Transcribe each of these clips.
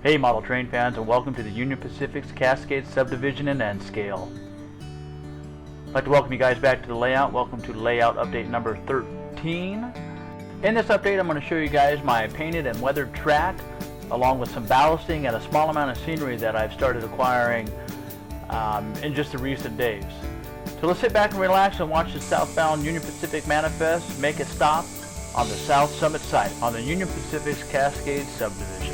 Hey model train fans, and welcome to the Union Pacific's Cascade Subdivision in N-Scale. I'd like to welcome you guys back to the layout. Welcome to layout update number 13. In this update I'm going to show you guys my painted and weathered track along with some ballasting and a small amount of scenery that I've started acquiring in just the recent days. So let's sit back and relax and watch the southbound Union Pacific manifest make its stop on the South Summit site on the Union Pacific's Cascade Subdivision.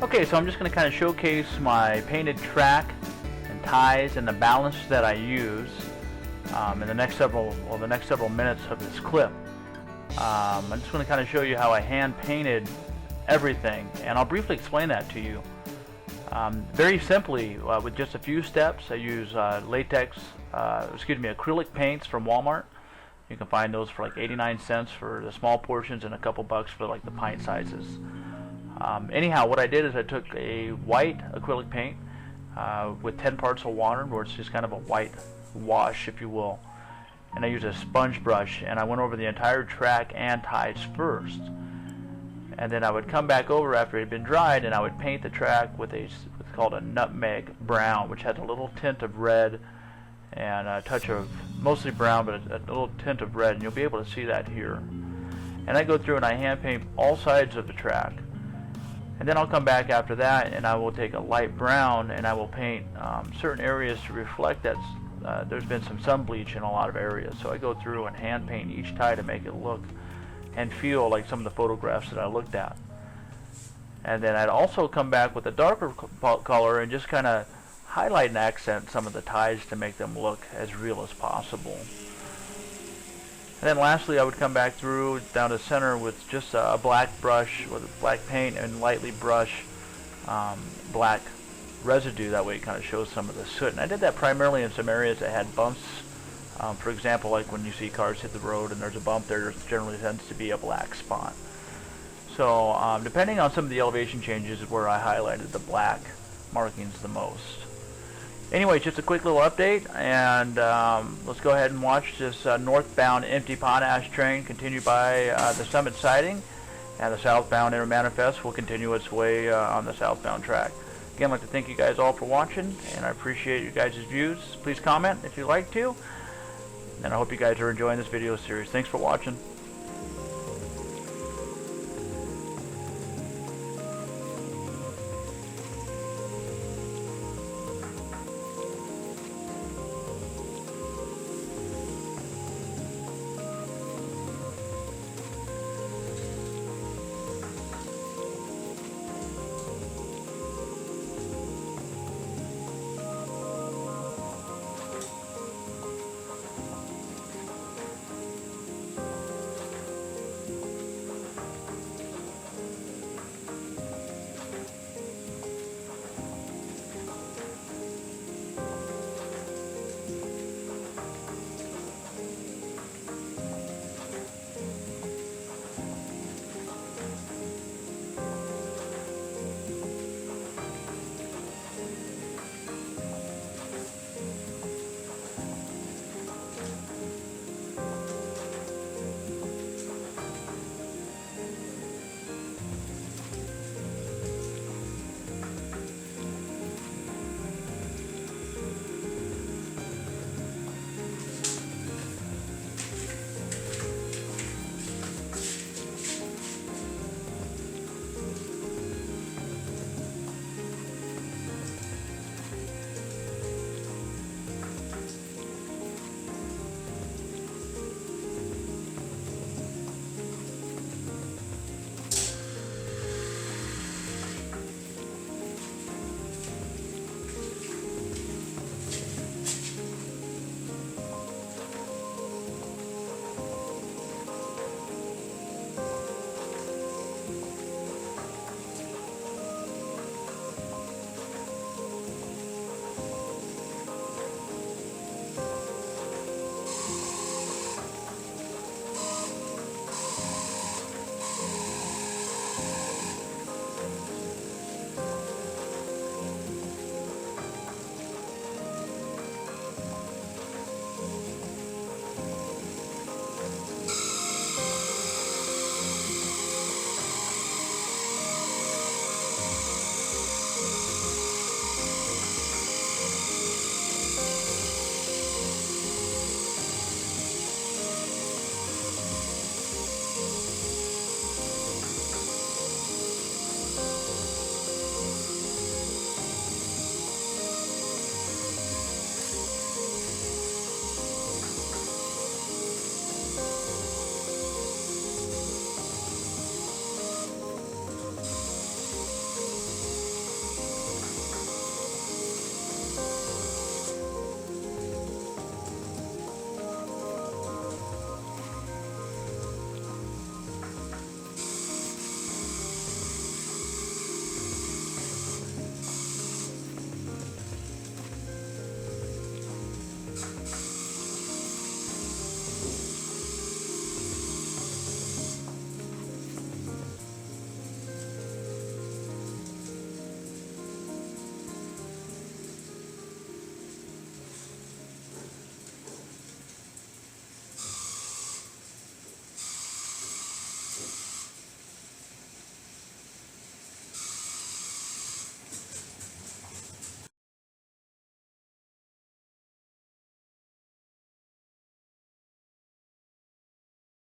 Okay, so I'm just going to kind of showcase my painted track and ties and the balance that I use in the next several minutes of this clip. I'm just going to kind of show you how I hand painted everything, and I'll briefly explain that to you. Very simply, with just a few steps. I use acrylic paints from Walmart. You can find those for like 89 cents for the small portions and a couple bucks for like the pint sizes. Anyhow, what I did is I took a white acrylic paint with 10 parts of water, where it's just kind of a white wash, if you will, and I used a sponge brush, and I went over the entire track and ties first, and then I would come back over after it had been dried, and I would paint the track with what's called a nutmeg brown, which has a little tint of red and a touch of mostly brown, but a little tint of red, and you'll be able to see that here. And I go through and I hand paint all sides of the track. And then I'll come back after that and I will take a light brown and I will paint certain areas to reflect that there's been some sun bleach in a lot of areas. So I go through and hand paint each tie to make it look and feel like some of the photographs that I looked at. And then I'd also come back with a darker color and just kind of highlight and accent some of the ties to make them look as real as possible. And then lastly, I would come back through down to center with just a black brush with black paint and lightly brush black residue. That way it kind of shows some of the soot. And I did that primarily in some areas that had bumps. For example, like when you see cars hit the road and there's a bump there generally tends to be a black spot. So depending on some of the elevation changes is where I highlighted the black markings the most. Anyway, just a quick little update, and let's go ahead and watch this northbound empty potash train continue by the Summit siding, and the southbound inner manifest will continue its way on the southbound track. Again, I'd like to thank you guys all for watching, and I appreciate you guys' views. Please comment if you'd like to, and I hope you guys are enjoying this video series. Thanks for watching.